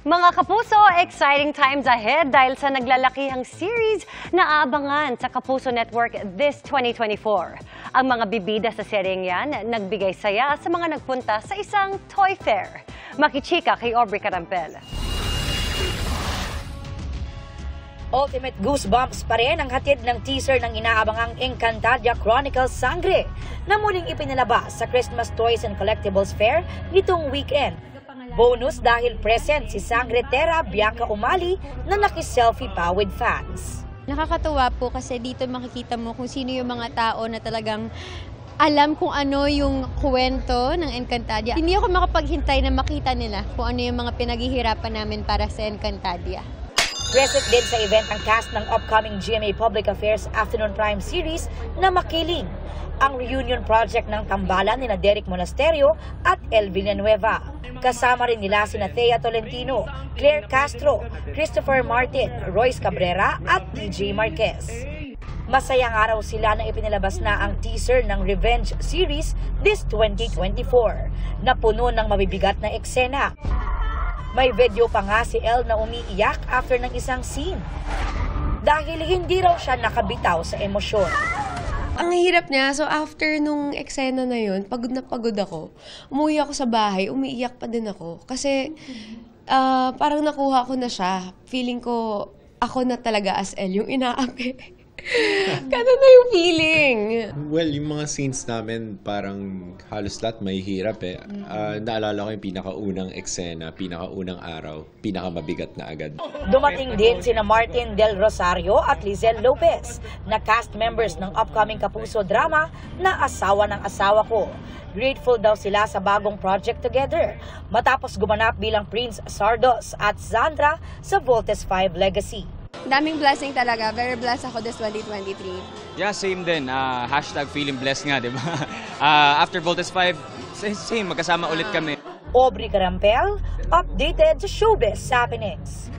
Mga kapuso, exciting times ahead dahil sa naglalakihang series na aabangan sa Kapuso Network this 2024. Ang mga bibida sa seryeng yan nagbigay saya sa mga nagpunta sa isang toy fair. Makichika kay Aubrey Carampel. Ultimate goosebumps pa rin ang hatid ng teaser ng inaabangang Encantadia Chronicles Sangre na muling ipinalabas sa Christmas Toys and Collectibles Fair nitong weekend. Bonus dahil present si Sangre Terra Bianca Umali na nakiselfie pa with fans. Nakakatuwa po kasi dito makikita mo kung sino yung mga tao na talagang alam kung ano yung kwento ng Encantadia. Hindi ako makapaghintay na makita nila kung ano yung mga pinaghihirapan namin para sa Encantadia. Present din sa event ang cast ng upcoming GMA Public Affairs Afternoon Prime Series na Makiling, ang reunion project ng tambalan nina Derek Monasterio at El Villanueva. Kasama rin nila sina Thea Tolentino, Claire Castro, Christopher Martin, Royce Cabrera at DJ Marquez. Masayang araw sila na ipinalabas na ang teaser ng Revenge series this 2024 na puno ng mabibigat na eksena. May video pa nga si Elle na umiiyak after ng isang scene dahil hindi raw siya nakabitaw sa emosyon. Ang hirap niya, so after nung eksena na yun, pagod na pagod ako. Umuwi ako sa bahay, umiiyak pa din ako. Kasi parang nakuha ko na siya. Feeling ko, ako na talaga as Elle, yung inaapi. Ganun na yung feeling. Well, yung mga scenes namin, parang halos lahat may hirap eh. Naalala ko yung pinakaunang eksena, pinakaunang araw, pinakamabigat na agad. Dumating din sina Martin Del Rosario at Lizelle Lopez na cast members ng upcoming Kapuso drama na Asawa ng Asawa Ko. Grateful daw sila sa bagong project together matapos gumanap bilang Prince Sardos at Zandra sa Voltes 5 Legacy. Daming blessing talaga. Very blessed ako this 2023. Yeah, same din. Hashtag feeling blessed nga, di ba? After Voltes 5, same, magkasama ulit kami. Aubrey Carampel, updated sa Showbiz Happenings.